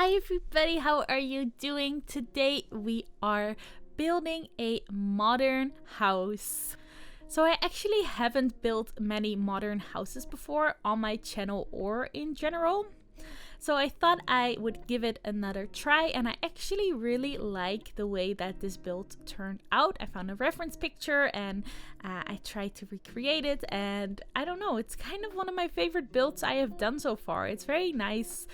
Hi everybody, how are you doing? Today we are building a modern house. So I actually haven't built many modern houses before on my channel or in general. So I thought I would give it another try, and I actually really like the way that this build turned out. I found a reference picture and I tried to recreate it, and I don't know, it's kind of one of my favorite builds I have done so far. It's very nice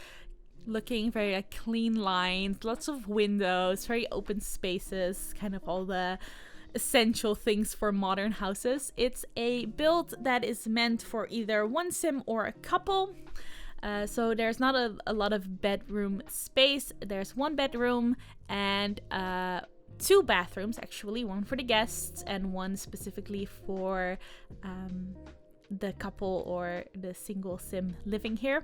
looking, very clean lines, lots of windows, very open spaces, kind of all the essential things for modern houses. It's a build that is meant for either one sim or a couple. So there's not a lot of bedroom space. There's one bedroom and two bathrooms, actually, one for the guests and one specifically for the couple or the single sim living here.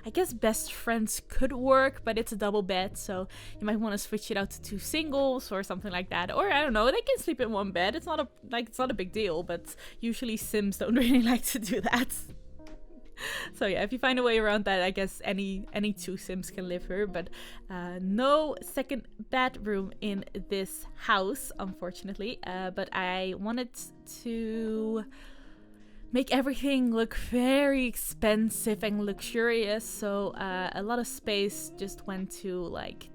I guess best friends could work, but it's a double bed, so you might want to switch it out to two singles or something like that. Or I don't know, they can sleep in one bed. It's not a big deal, but usually sims don't really like to do that. So yeah, if you find a way around that, I guess any two sims can live here, but no second bedroom in this house, unfortunately. But I wanted to make everything look very expensive and luxurious, so a lot of space just went to like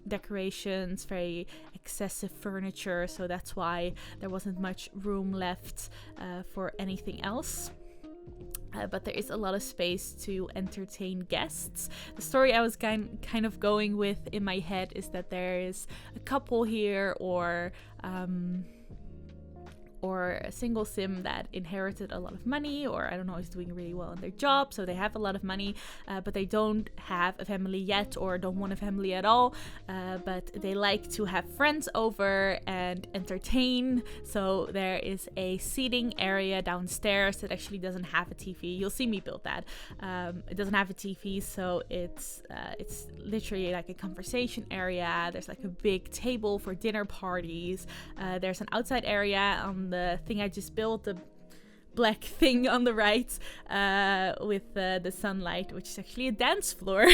decorations, very excessive furniture, so that's why there wasn't much room left for anything else. But there is a lot of space to entertain guests. The story I was kind of going with in my head is that there is a couple here or a single sim that inherited a lot of money, or I don't know, is doing really well in their job, so they have a lot of money, but they don't have a family yet or don't want a family at all, but they like to have friends over and entertain. So there is a seating area downstairs that actually doesn't have a TV. You'll see me build that. It doesn't have a TV, so it's literally like a conversation area. There's like a big table for dinner parties. There's an outside area on the thing I just built, the black thing on the right, with the sunlight, which is actually a dance floor.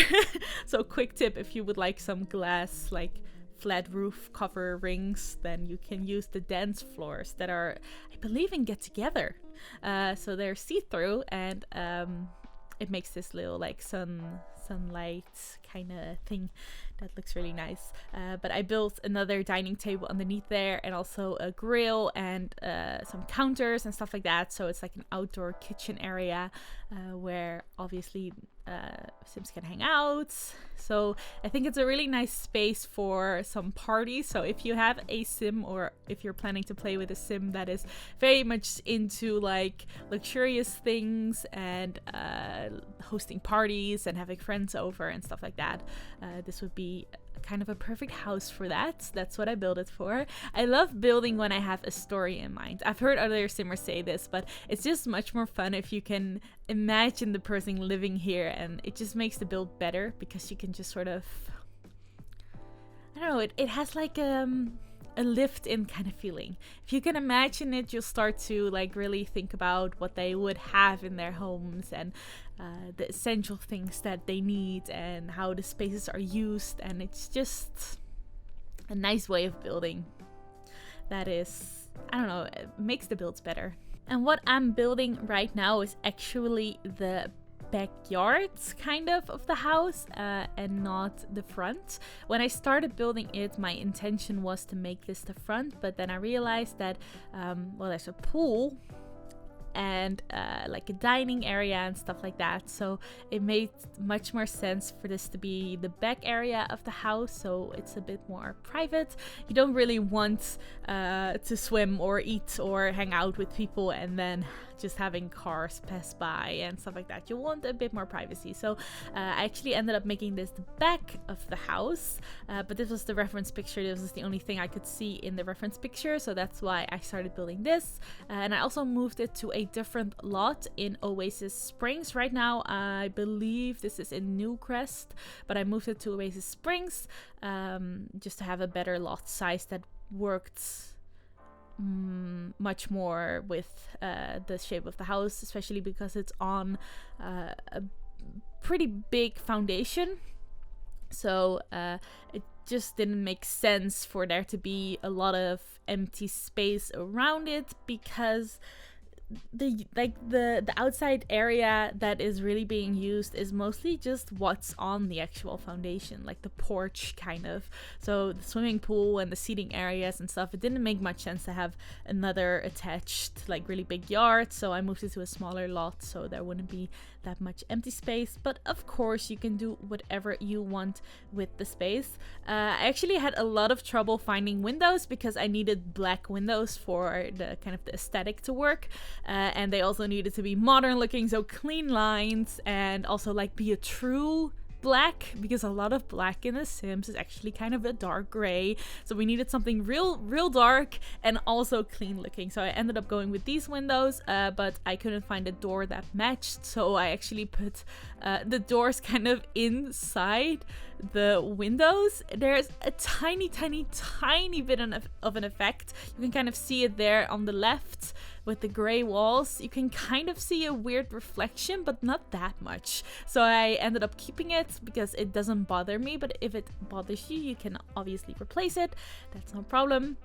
So quick tip, if you would like some glass like flat roof cover rings, then you can use the dance floors that are, I believe, in Get Together. So they're see-through, and it makes this little like sunlight kind of thing that looks really nice. But I built another dining table underneath there, and also a grill and some counters and stuff like that. So it's like an outdoor kitchen area where obviously sims can hang out. So I think it's a really nice space for some parties. So if you have a sim, or if you're planning to play with a sim that is very much into like luxurious things and hosting parties and having friends over and stuff like that, this would be kind of a perfect house for that. That's what I built it for. I love building when I have a story in mind. I've heard other simmers say this, but it's just much more fun if you can imagine the person living here, and it just makes the build better because you can just sort of, I don't know, it has like a lived in kind of feeling. If you can imagine it, you'll start to like really think about what they would have in their homes and the essential things that they need and how the spaces are used, and it's just a nice way of building that is, I don't know, it makes the builds better. And what I'm building right now is actually the backyard kind of the house, and not the front. When I started building it, my intention was to make this the front, but then I realized that well, there's a pool and like a dining area and stuff like that, so it made much more sense for this to be the back area of the house, so it's a bit more private. You don't really want to swim or eat or hang out with people and then just having cars pass by and stuff like that. You want a bit more privacy, so I actually ended up making this the back of the house, but this was the reference picture. This was the only thing I could see in the reference picture, so that's why I started building this. And I also moved it to a different lot in Oasis Springs. Right now I believe this is in Newcrest, but I moved it to Oasis Springs just to have a better lot size that worked much more with the shape of the house, especially because it's on a pretty big foundation. So it just didn't make sense for there to be a lot of empty space around it, because the outside area that is really being used is mostly just what's on the actual foundation, like the porch kind of. So the swimming pool and the seating areas and stuff, it didn't make much sense to have another attached like really big yard, so I moved it to a smaller lot so there wouldn't be that much empty space. But of course you can do whatever you want with the space. I actually had a lot of trouble finding windows because I needed black windows for the kind of the aesthetic to work. And they also needed to be modern looking, so clean lines, and also like be a true black, because a lot of black in The Sims is actually kind of a dark gray. So we needed something real dark and also clean looking. So I ended up going with these windows, but I couldn't find a door that matched. So I actually put the doors kind of inside the windows. There's a tiny bit of an effect. You can kind of see it there on the left with the gray walls. You can kind of see a weird reflection, but not that much. So I ended up keeping it because it doesn't bother me, but if it bothers you, you can obviously replace it. That's no problem.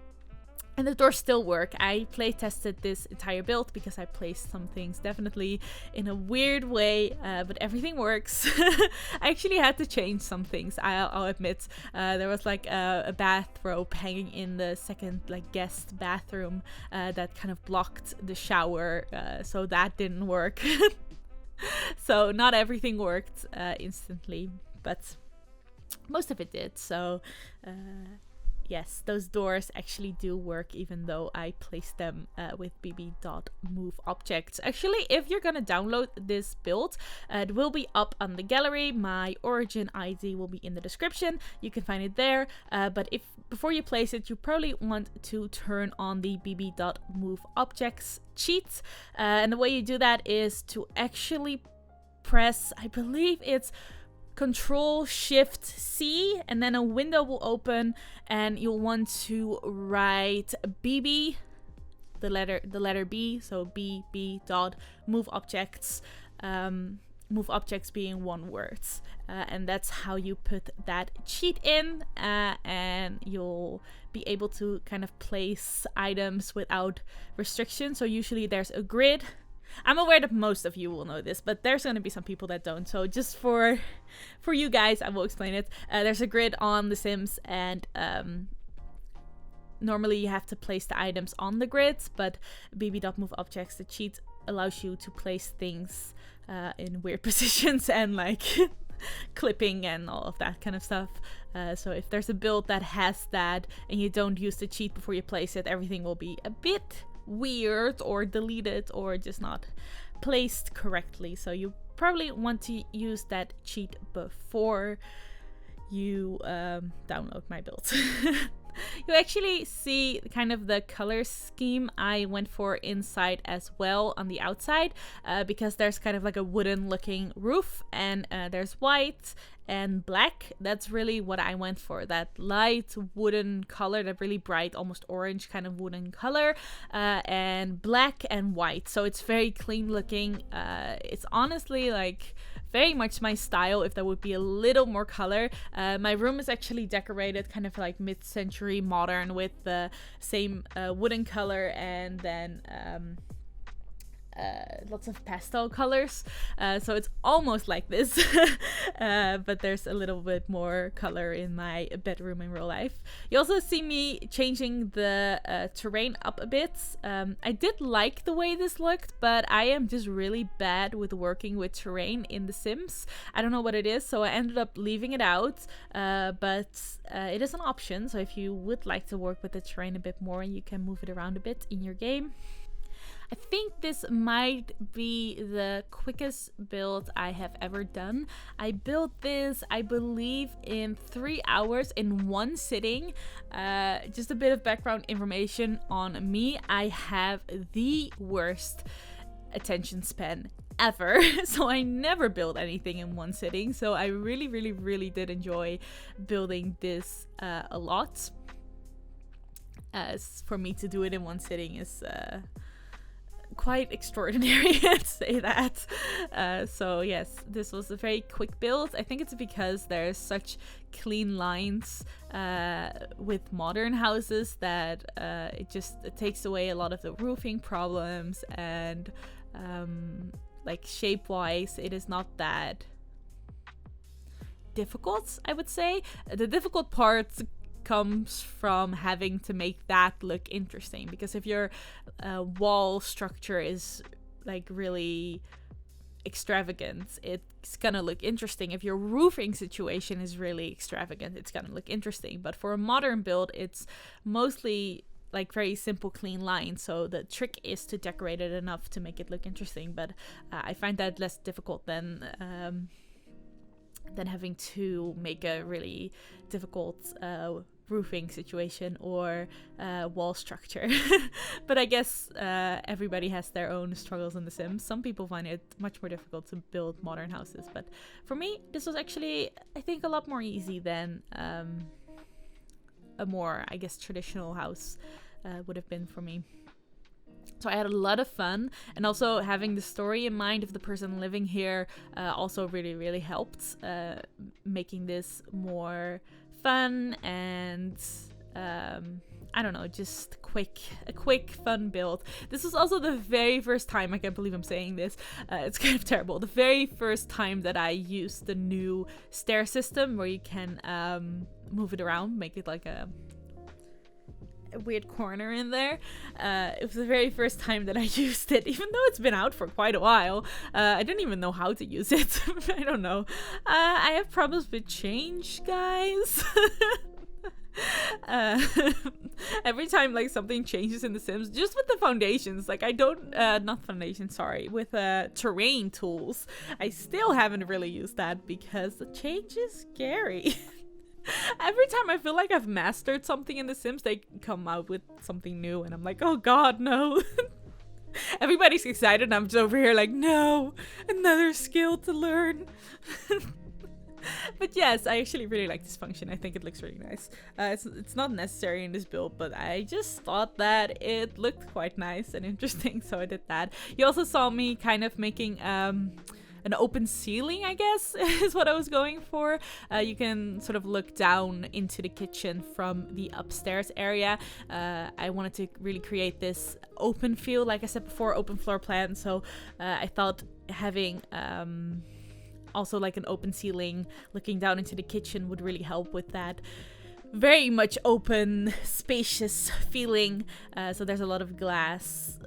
And the doors still work. I play tested this entire build because I placed some things definitely in a weird way, but everything works. I actually had to change some things, I'll admit. There was like a bathrobe hanging in the second like guest bathroom that kind of blocked the shower, so that didn't work. So not everything worked instantly, but most of it did. So yes, those doors actually do work, even though I placed them with bb.moveObjects. Actually, if you're gonna download this build, it will be up on the gallery. My origin ID will be in the description. You can find it there. But if before you place it, you probably want to turn on the bb.moveObjects cheat. And the way you do that is to actually press, I believe it's Control-Shift-C, and then a window will open, and you'll want to write bb, the letter B, so bb.moveObjects, move objects being one word, and that's how you put that cheat in, and you'll be able to kind of place items without restriction. So usually there's a grid. I'm aware that most of you will know this, but there's going to be some people that don't. So just for you guys, I will explain it. There's a grid on The Sims, and normally you have to place the items on the grid, but bb.moveObjects, the cheat, allows you to place things in weird positions and like clipping and all of that kind of stuff. So if there's a build that has that and you don't use the cheat before you place it, everything will be a bit weird or deleted or just not placed correctly. So you probably want to use that cheat before you download my build. You actually see kind of the color scheme I went for inside as well on the outside, because there's kind of like a wooden looking roof, and there's white and black. That's really what I went for, that light wooden color, that really bright, almost orange kind of wooden color, and black and white. So it's very clean looking. It's honestly like very much my style if there would be a little more color. My room is actually decorated kind of like mid-century modern with the same wooden color, and then lots of pastel colors, so it's almost like this, but there's a little bit more color in my bedroom in real life. You also see me changing the terrain up a bit. I did like the way this looked, but I am just really bad with working with terrain in The Sims. I don't know what it is, so I ended up leaving it out, but it is an option. So if you would like to work with the terrain a bit more, you can move it around a bit in your game. I think this might be the quickest build I have ever done. I built this, I believe, in 3 hours in one sitting. Just a bit of background information on me. I have the worst attention span ever, so I never build anything in one sitting. So I really did enjoy building this a lot. For me to do it in one sitting is quite extraordinary to say that. So yes, this was a very quick build. I think it's because there's such clean lines with modern houses that it takes away a lot of the roofing problems, and like shape wise it is not that difficult, I would say. The difficult parts comes from having to make that look interesting, because if your wall structure is like really extravagant, it's gonna look interesting. If your roofing situation is really extravagant, it's gonna look interesting. But for a modern build, it's mostly like very simple clean lines, so the trick is to decorate it enough to make it look interesting. But I find that less difficult than having to make a really difficult roofing situation or wall structure. But I guess everybody has their own struggles in The Sims. Some people find it much more difficult to build modern houses, but for me this was actually, I think, a lot more easy than a more, I guess, traditional house would have been for me. So I had a lot of fun, and also having the story in mind of the person living here also really helped making this more fun and I don't know, just a quick fun build. This was also the very first time, I can't believe I'm saying this, it's kind of terrible, the very first time that I used the new stair system where you can move it around, make it like a weird corner in there. It was the very first time that I used it, even though it's been out for quite a while. I didn't even know how to use it. I don't know. I have problems with change, guys. Every time like something changes in The Sims, just with the foundations, like I don't not foundations, sorry, with terrain tools, I still haven't really used that because the change is scary. Every time I feel like I've mastered something in The Sims, they come out with something new and I'm like, oh god, no. Everybody's excited and I'm just over here like, no, another skill to learn. But yes, I actually really like this function. I think it looks really nice. It's not necessary in this build, but I just thought that it looked quite nice and interesting, so I did that. You also saw me kind of making an open ceiling, I guess, is what I was going for. You can sort of look down into the kitchen from the upstairs area. I wanted to really create this open feel, like I said before, open floor plan. So I thought having also like an open ceiling looking down into the kitchen would really help with that very much open, spacious feeling. So there's a lot of glass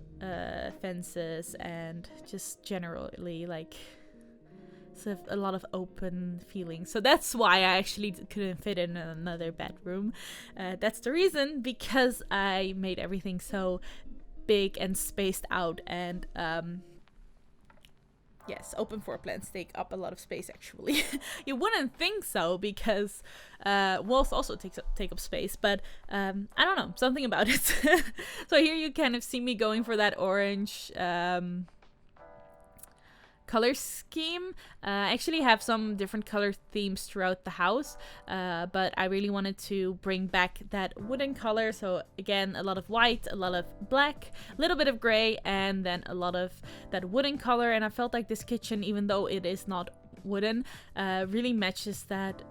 fences and just generally like a lot of open feeling. So that's why I actually couldn't fit in another bedroom. That's the reason, because I made everything so big and spaced out, and yes, open floor plans take up a lot of space actually. You wouldn't think so, because walls also take up space, but I don't know, something about it. So here you kind of see me going for that orange color scheme. I actually have some different color themes throughout the house, but I really wanted to bring back that wooden color. So again, a lot of white, a lot of black, a little bit of gray, and then a lot of that wooden color. And I felt like this kitchen, even though it is not wooden, really matches that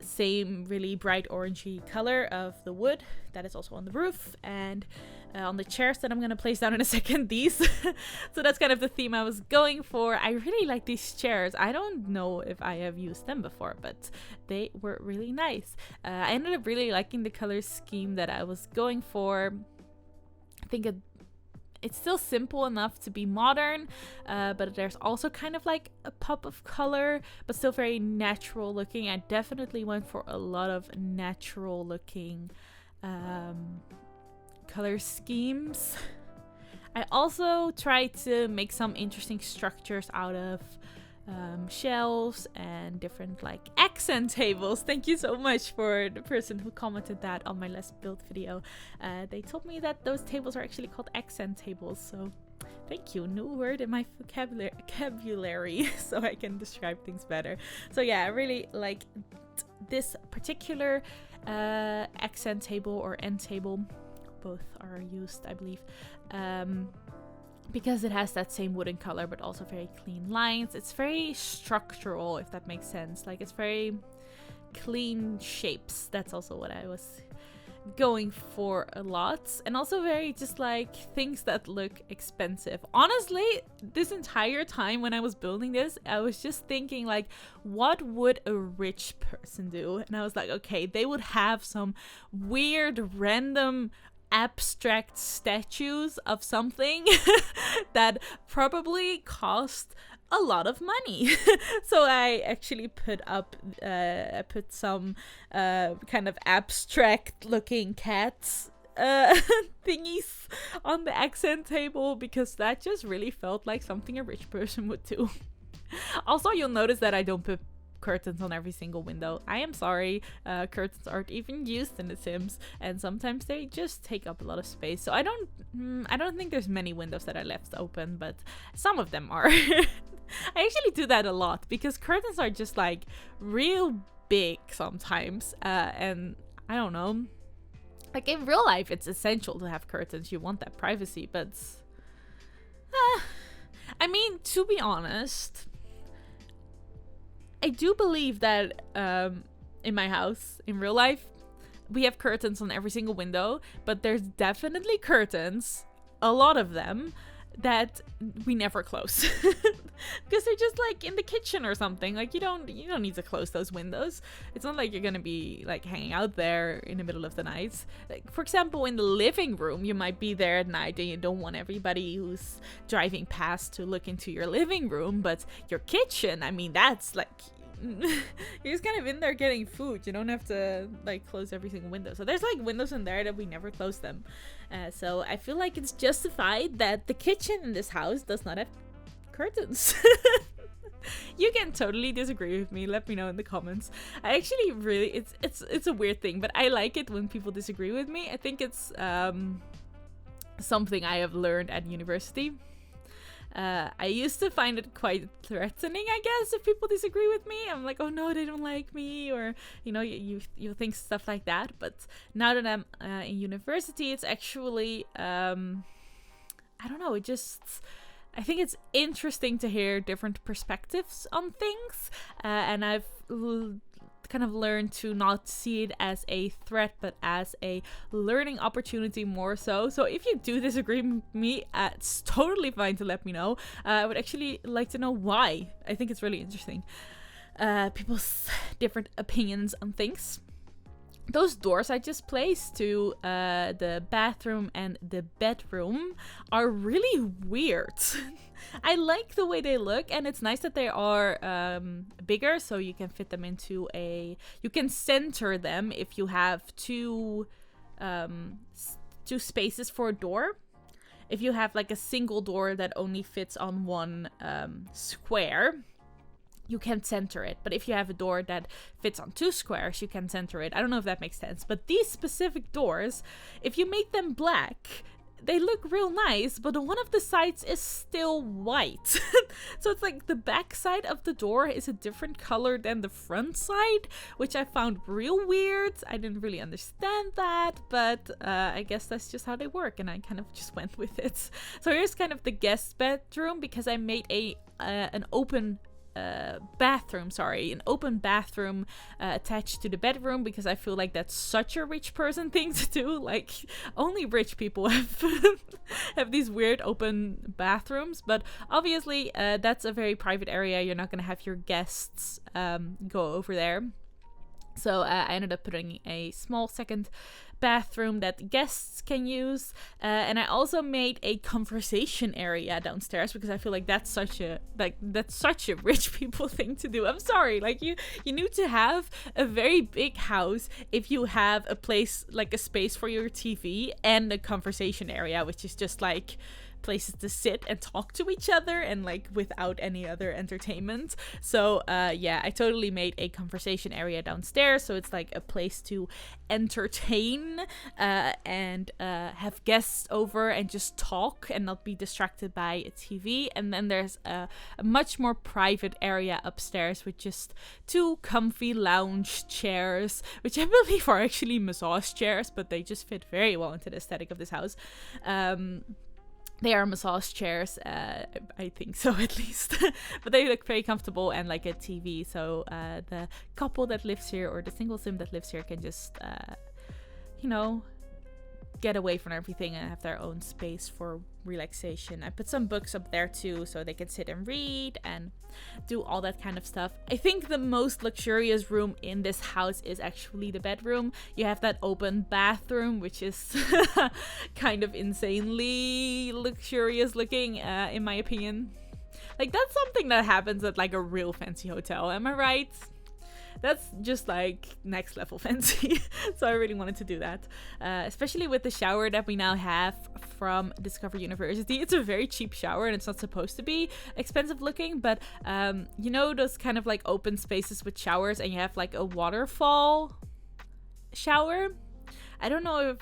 same really bright orangey color of the wood that is also on the roof and on the chairs that I'm gonna place down in a second, these. So that's kind of the theme I was going for. I really like these chairs. I don't know if I have used them before, but they were really nice. I ended up really liking the color scheme that I was going for. I think it's still simple enough to be modern, but there's also kind of like a pop of color, but still very natural looking. I definitely went for a lot of natural looking color schemes. I also tried to make some interesting structures out of shelves and different like accent tables. Thank you so much for the person who commented that on my last build video. They told me that those tables are actually called accent tables, so thank you. New word in my vocabulary so I can describe things better. So yeah, I really like this particular accent table or end table. Both are used, I believe. because it has that same wooden color but also very clean lines. It's very structural, if that makes sense. Like, it's very clean shapes. That's also what I was going for a lot. And also very just like things that look expensive. Honestly, this entire time when I was building this, I was just thinking like, what would a rich person do? And I was like, okay, they would have some weird random abstract statues of something that probably cost a lot of money. So I actually put some kind of abstract looking cats thingies on the accent table, because that just really felt like something a rich person would do. Also, you'll notice that I don't put curtains on every single window. I am sorry, curtains aren't even used in The Sims, and sometimes they just take up a lot of space. So I don't think there's many windows that I left open, but some of them are. I actually do that a lot because curtains are just like real big sometimes, and I don't know. Like in real life, it's essential to have curtains. You want that privacy, but I mean, to be honest, I do believe that in my house, in real life, we have curtains on every single window, but there's definitely curtains, a lot of them, that we never close. Because they're just like in the kitchen or something. Like you don't need to close those windows. It's not like you're gonna be like hanging out there in the middle of the night. Like, for example, in the living room, you might be there at night and you don't want everybody who's driving past to look into your living room. But your kitchen, I mean, that's like you're just kind of in there getting food. You don't have to like close every single window. So there's like windows in there that we never close them. So I feel like it's justified that the kitchen in this house does not have curtains. You can totally disagree with me. Let me know in the comments. I actually really, it's a weird thing, but I like it when people disagree with me. I think it's something I have learned at university. I used to find it quite threatening, I guess, if people disagree with me. I'm like, oh no, they don't like me, or you know, you think stuff like that. But now that I'm in university, it's actually I don't know, I think it's interesting to hear different perspectives on things, and I've kind of learned to not see it as a threat, but as a learning opportunity more so. So if you do disagree with me, it's totally fine to let me know. I would actually like to know why. I think it's really interesting. People's different opinions on things. Those doors I just placed to the bathroom and the bedroom are really weird. I like the way they look, and it's nice that they are bigger, so you can fit them into you can center them if you have two spaces for a door. If you have like a single door that only fits on one square, you can center it. But if you have a door that fits on two squares, you can center it. I don't know if that makes sense. But these specific doors, if you make them black, they look real nice, but one of the sides is still white. So it's like the back side of the door is a different color than the front side, which I found real weird. I didn't really understand that, but I guess that's just how they work, and I kind of just went with it. So here's kind of the guest bedroom, because I made an open bathroom attached to the bedroom, because I feel like that's such a rich person thing to do. Like, only rich people have these weird open bathrooms, but obviously that's a very private area. You're not gonna have your guests go over there. So I ended up putting a small second bathroom that guests can use, and I also made a conversation area downstairs, because I feel like that's such a rich people thing to do. I'm sorry, like you need to have a very big house if you have a place, like a space for your TV and a conversation area, which is just like places to sit and talk to each other, and like without any other entertainment. So yeah, I totally made a conversation area downstairs, so it's like a place to entertain and have guests over and just talk and not be distracted by a TV. And then there's a much more private area upstairs with just two comfy lounge chairs, which I believe are actually massage chairs, but they just fit very well into the aesthetic of this house. They are massage chairs, I think so at least. But they look very comfortable, and like a TV, so the couple that lives here, or the single sim that lives here, can just, you know, get away from everything and have their own space for relaxation. I put some books up there too, so they can sit and read and do all that kind of stuff. I think the most luxurious room in this house is actually the bedroom. You have that open bathroom, which is kind of insanely luxurious looking, in my opinion. Like, that's something that happens at like a real fancy hotel, am I right? That's just like next level fancy. So I really wanted to do that, especially with the shower that we now have from Discover University. It's a very cheap shower, and it's not supposed to be expensive looking, but you know those kind of like open spaces with showers, and you have like a waterfall shower? I don't know if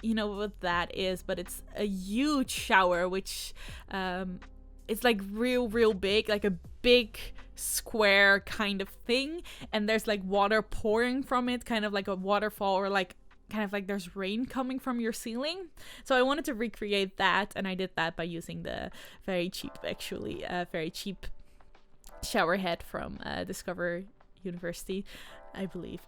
you know what that is, but it's a huge shower, which it's like real big, like a big square kind of thing, and there's like water pouring from it, kind of like a waterfall, or like kind of like there's rain coming from your ceiling. So I wanted to recreate that, and I did that by using the very cheap shower head from Discover University, I believe.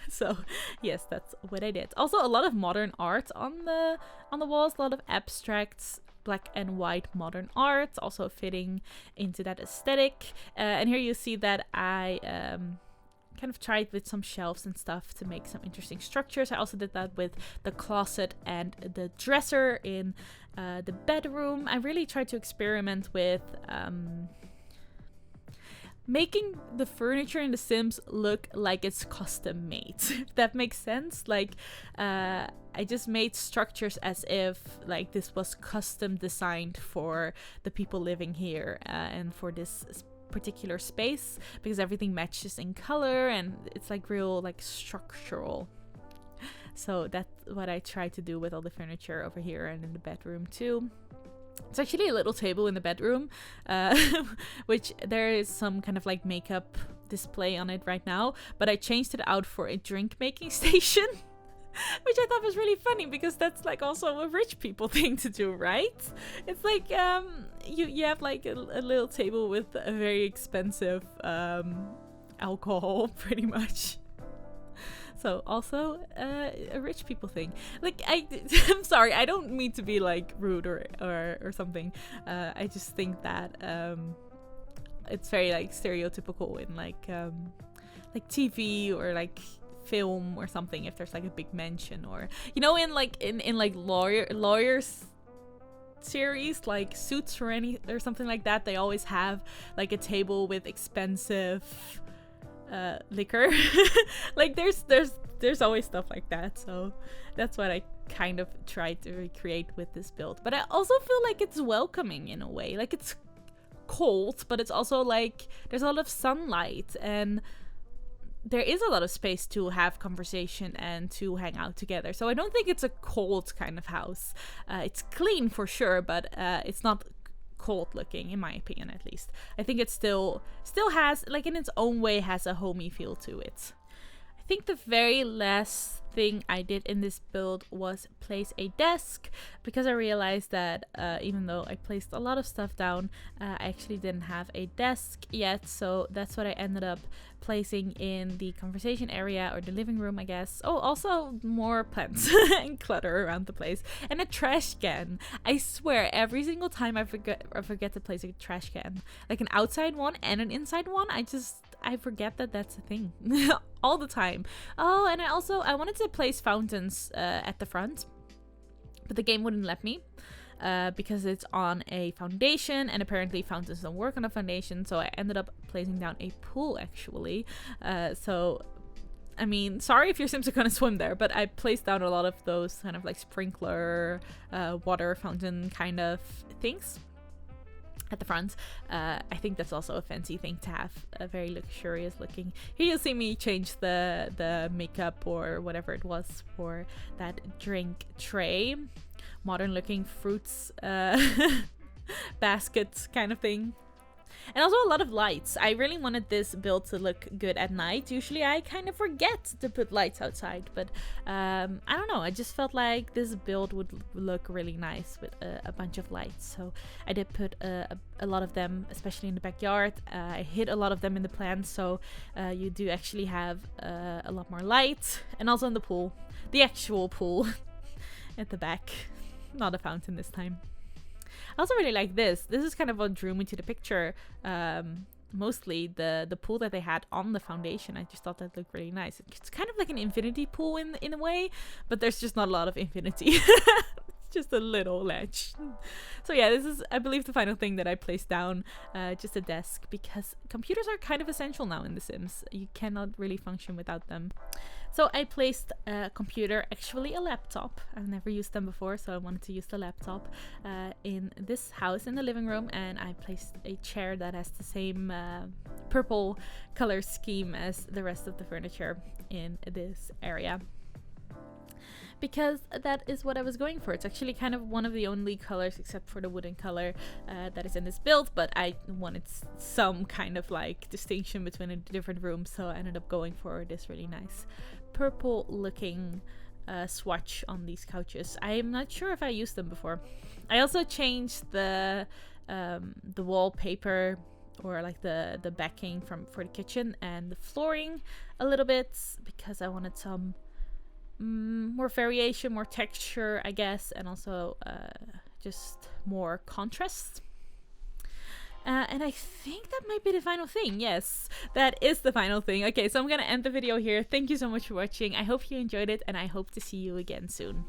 So yes, that's what I did. Also, a lot of modern art on the walls, a lot of abstracts, black and white modern art, also fitting into that aesthetic. And here you see that I kind of tried with some shelves and stuff to make some interesting structures. I also did that with the closet and the dresser in the bedroom. I really tried to experiment with making the furniture in The Sims look like it's custom made, if that makes sense. Like, I just made structures as if like this was custom designed for the people living here, and for this particular space, because everything matches in color and it's like real like structural. So that's what I tried to do with all the furniture over here and in the bedroom too. It's actually a little table in the bedroom, which there is some kind of like makeup display on it right now, but I changed it out for a drink making station, which I thought was really funny, because that's like also a rich people thing to do, right? It's like you have like a little table with a very expensive alcohol, pretty much. So also a rich people thing. Like, I'm sorry, I don't mean to be like rude or something. I just think that it's very like stereotypical in like TV or like film or something, if there's like a big mansion, or you know, in like lawyers series like Suits or something like that, they always have like a table with expensive liquor. Like there's always stuff like that, so that's what I kind of tried to recreate with this build. But I also feel like it's welcoming in a way. Like, it's cold, but it's also like there's a lot of sunlight, and there is a lot of space to have conversation and to hang out together. So I don't think it's a cold kind of house. It's clean for sure, but it's not cold looking, in my opinion, at least. I think it still has, like, in its own way, has a homey feel to it. I think the very last thing I did in this build was place a desk, because I realized that even though I placed a lot of stuff down, I actually didn't have a desk yet, so that's what I ended up placing in the conversation area, or the living room, I guess. Oh, also more plants and clutter around the place, and a trash can. I swear, every single time I forget to place a trash can, like an outside one and an inside one. I forget that that's a thing all the time. Oh, and I wanted to place fountains at the front, but the game wouldn't let me. Because it's on a foundation, and apparently fountains don't work on a foundation, so I ended up placing down a pool, actually. So, I mean, sorry if your Sims are gonna swim there, but I placed down a lot of those kind of like sprinkler, water fountain kind of things at the front. I think that's also a fancy thing to have, a very luxurious looking. Here you'll see me change the makeup or whatever it was for that drink tray. Modern looking fruits basket kind of thing. And also a lot of lights. I really wanted this build to look good at night. Usually I kind of forget to put lights outside, but I don't know, I just felt like this build would look really nice with a bunch of lights. So I did put a lot of them, especially in the backyard. I hid a lot of them in the plants, so you do actually have a lot more light. And also in the pool, the actual pool at the back, not a fountain this time. I also really like this. This is kind of what drew me to the picture. Mostly the pool that they had on the foundation. I just thought that looked really nice. It's kind of like an infinity pool in a way, but there's just not a lot of infinity. It's just a little ledge. So yeah, this is, I believe, the final thing that I placed down. Just a desk, because computers are kind of essential now in The Sims. You cannot really function without them. So I placed a computer, actually a laptop. I've never used them before, so I wanted to use the laptop in this house in the living room. And I placed a chair that has the same purple color scheme as the rest of the furniture in this area, because that is what I was going for. It's actually kind of one of the only colors, except for the wooden color, that is in this build, but I wanted some kind of like distinction between the different rooms, so I ended up going for this really nice purple looking swatch on these couches. I'm not sure if I used them before. I also changed the wallpaper, or like the backing for the kitchen and the flooring a little bit, because I wanted some more variation, more texture, I guess, and also just more contrast. And I think that might be the final thing. Yes, that is the final thing. Okay, so I'm gonna end the video here. Thank you so much for watching. I hope you enjoyed it, and I hope to see you again soon.